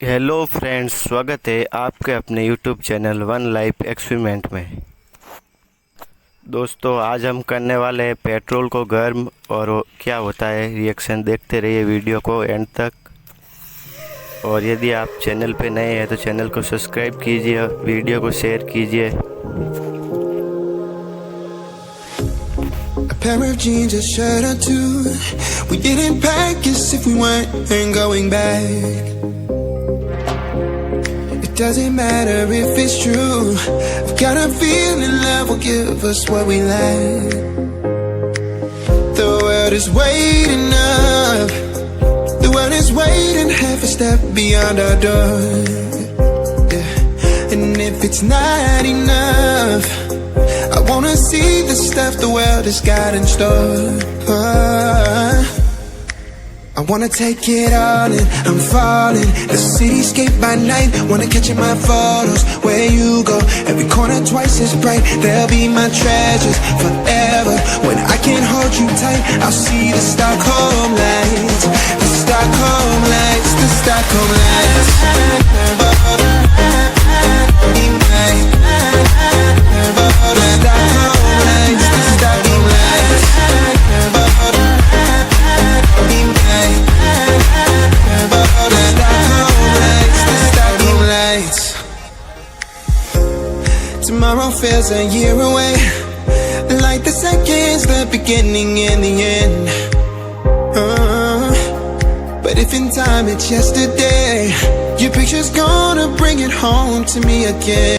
Hello friends, स्वागत है आपके अपने YouTube channel one life experiment में। दोस्तों, आज हम करने वाले हैं पेट्रोल को गर्म और क्या होता है रिएक्शन। देखते रहिए वीडियो को एंड तक। और यदि आप चैनल पे नए हैं तो चैनल को सब्सक्राइब कीजिए, वीडियो को शेयर कीजिए। A pair of jeans, a shirt or two. We didn't pack as if we weren't going back. It doesn't matter if it's true. I've got a feeling love will give us what we lack. The world is waiting up. The world is waiting half a step beyond our door. Yeah. And if it's not enough, I wanna see the stuff the world has got in store. I wanna take it all in, I'm falling. The cityscape by night, wanna catch in my photos. Where you go, every corner twice as bright. They'll be my treasures forever. When I can't hold you tight, I'll see the Stockholm lights. The Stockholm lights, the Stockholm lights. Tomorrow feels a year away, like the seconds, the beginning and the end. But if in time it's yesterday, your picture's gonna bring it home to me again.